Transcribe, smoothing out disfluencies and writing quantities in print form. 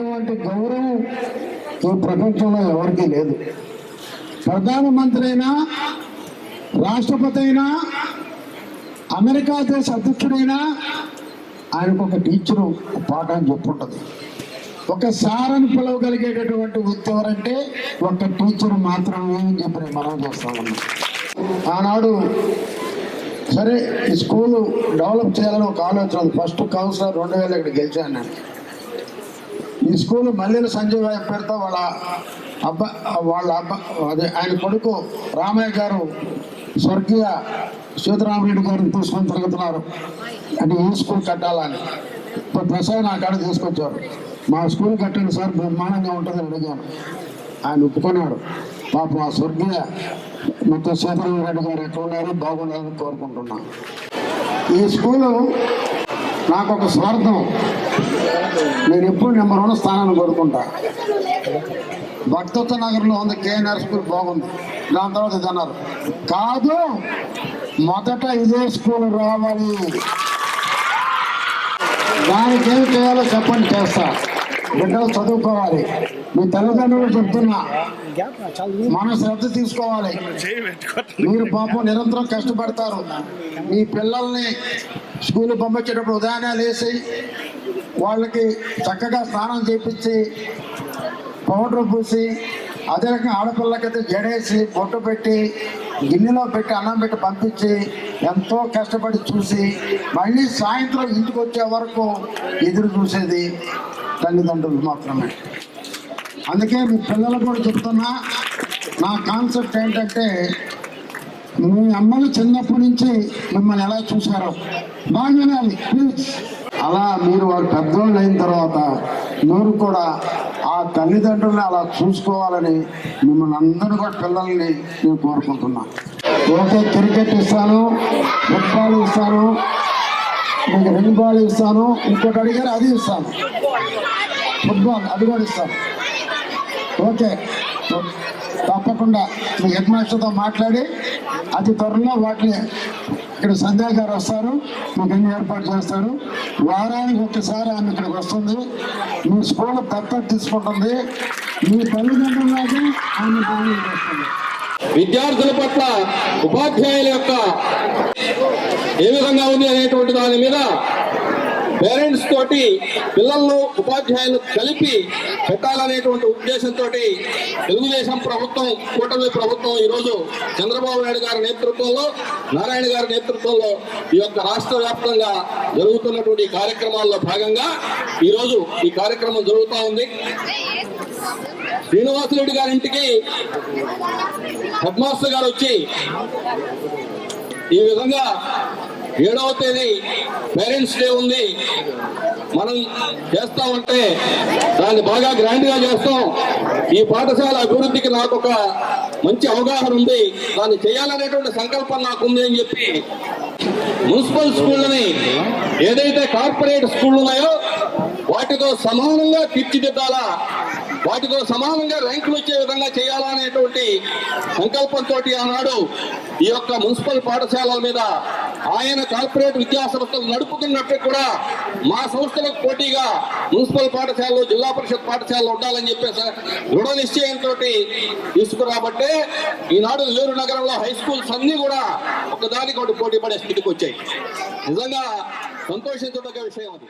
ఇచ్చినటువంటి గౌరవం ఈ ప్రపంచంలో ఎవరికీ లేదు. ప్రధానమంత్రి అయినా, రాష్ట్రపతి అయినా, అమెరికా దేశ అధ్యక్షుడైనా ఆయనకు ఒక టీచరు పాఠం చెప్పుంటుంది. ఒక సారని పిలవగలిగేటటువంటి వ్యక్తి ఎవరంటే ఒక టీచర్ మాత్రమే అని చెప్పి మనం చేస్తామన్నాం. ఆనాడు సరే ఈ స్కూలు డెవలప్ చేయాలని ఒక ఆలోచన. ఫస్ట్ కౌన్సిలర్ 2000 ఇక్కడ గెలిచాను నేను. ఈ స్కూలు మల్లెల సంజయ్ పేరుతో వాళ్ళ అదే ఆయన కొడుకు రామయ్య గారు స్వర్గీయ సీతారామరెడ్డి గారిని తీసుకొని తిరుగుతున్నారు. అంటే ఈ స్కూల్ కట్టాలని ఇప్పుడు ప్రసాద్ నా కాడ తీసుకొచ్చారు. మా స్కూల్ కట్టండి సార్, బ్రహ్మాండంగా ఉంటుందని అడిగాను. ఆయన ఒప్పుకున్నాడు. పాపం ఆ స్వర్గీయ మొత్తం సీతారామరెడ్డి గారు ఎక్కడ ఉన్నారు, బాగుండాలని కోరుకుంటున్నాను. ఈ స్కూలు నాకు ఒక స్వార్థం. నేను ఎప్పుడు నెంబర్ 1 స్థానాన్ని కోరుకుంటా. భక్తత్వ నగర్లో ఉంది కేఎన్ఆర్ స్కూల్, బాగుంది. దాని తర్వాత ఇది అన్నారు కాదు, మొదట ఇదే స్కూల్ రావాలి. దానికి ఏం చేయాలో చెప్పండి, చేస్తా. బిడ్డలు చదువుకోవాలి. మీ తల్లిదండ్రులు చెప్తున్నా, మన శ్రద్ధ తీసుకోవాలి. మీరు పాపం నిరంతరం కష్టపడతారు. మీ పిల్లల్ని స్కూల్ పంపించేటప్పుడు ఉదయాన్నే లేచి వాళ్ళకి చక్కగా స్నానం చేపించి పౌడర్ పూసి, అదే రకంగా ఆడపిల్లకైతే జడేసి బొట్టు పెట్టి గిన్నెలో పెట్టి అన్నం పెట్టి పంపించి ఎంతో కష్టపడి చూసి మళ్ళీ సాయంత్రం ఇంటికి వచ్చే వరకు ఎదురు చూసేది తల్లిదండ్రులు మాత్రమే. అందుకే మీ పిల్లలకు కూడా చెప్తున్నా, నా కాన్సెప్ట్ ఏంటంటే మీ అమ్మలు చిన్నప్పటి నుంచి మిమ్మల్ని ఎలా చూశారో బాగా వినాలి ప్లీజ్. అలా మీరు వారు పెద్దవాళ్ళు అయిన తర్వాత మీరు కూడా ఆ తల్లిదండ్రుల్ని అలా చూసుకోవాలని మిమ్మల్ని అందరూ కూడా పిల్లల్ని నేను కోరుకుంటున్నా. ఓకే, క్రికెట్ ఇస్తాను, ఫుట్బాల్ ఇస్తాను, మీకు రింగ్ బాల్ ఇస్తాను, ఇంకోటి అడిగారు అది ఇస్తాను, ఫుట్బాల్ అది కూడా ఇస్తాను. ఓకే, తప్పకుండా మీ హెడ్ మాస్టర్తో మాట్లాడి అతి త్వరలో వాటిని ఇక్కడ సంధ్యా గారు వస్తారు, మీకు అన్ని ఏర్పాటు చేస్తారు. వారానికి ఒకసారి ఆమె ఇక్కడికి వస్తుంది. మీ స్కూల్ దత్తత తీసుకుంటుంది. మీ తల్లిదండ్రులకి ఆమె వస్తుంది. విద్యార్థుల పట్ల ఉపాధ్యాయుల యొక్క ఏ విధంగా ఉంది అనేటువంటి దాని మీద పేరెంట్స్ తోటి పిల్లలను ఉపాధ్యాయులు కలిపి పెట్టాలనేటువంటి ఉద్దేశంతో తెలుగుదేశం ప్రభుత్వం, కూటమి ప్రభుత్వం ఈరోజు చంద్రబాబు నాయుడు గారి నేతృత్వంలో, నారాయణ గారి నేతృత్వంలో ఈ యొక్క రాష్ట్ర వ్యాప్తంగా జరుగుతున్నటువంటి కార్యక్రమాల్లో భాగంగా ఈరోజు ఈ కార్యక్రమం జరుగుతూ ఉంది. శ్రీనివాసరెడ్డి గారి ఇంటికి హెడ్ మాస్టర్ గారు వచ్చి ఈ విధంగా 7వ తేదీ పేరెంట్స్ డే ఉంది, మనం చేస్తామంటే దాన్ని బాగా గ్రాండ్ గా చేస్తాం. ఈ పాఠశాల అభివృద్ధికి నాకు ఒక మంచి అవగాహన ఉంది, దాన్ని చేయాలనేటువంటి సంకల్పం నాకు ఉంది అని చెప్పి మున్సిపల్ స్కూళ్ళని ఏదైతే కార్పొరేట్ స్కూళ్ళు ఉన్నాయో వాటితో సమానంగా తీర్చిదిద్దాలా, వాటితో సమానంగా ర్యాంకులు వచ్చే విధంగా చేయాలనేటువంటి సంకల్పంతో ఆనాడు ఈ యొక్క మున్సిపల్ పాఠశాలల మీద ఆయన కార్పొరేట్ విద్యా సంస్థలు నడుపుతున్నట్టు కూడా మా సంస్థలకు పోటీగా మున్సిపల్ పాఠశాలలో, జిల్లా పరిషత్ పాఠశాలలో ఉండాలని చెప్పేసి దృఢ నిశ్చయంతో తీసుకురాబట్టే ఈనాడు నెల్లూరు నగరంలో హై స్కూల్స్ అన్ని కూడా ఒకదానికి ఒకటి పోటీ పడే స్థితికి వచ్చాయి. నిజంగా సంతోషించదగ్గ విషయం అది.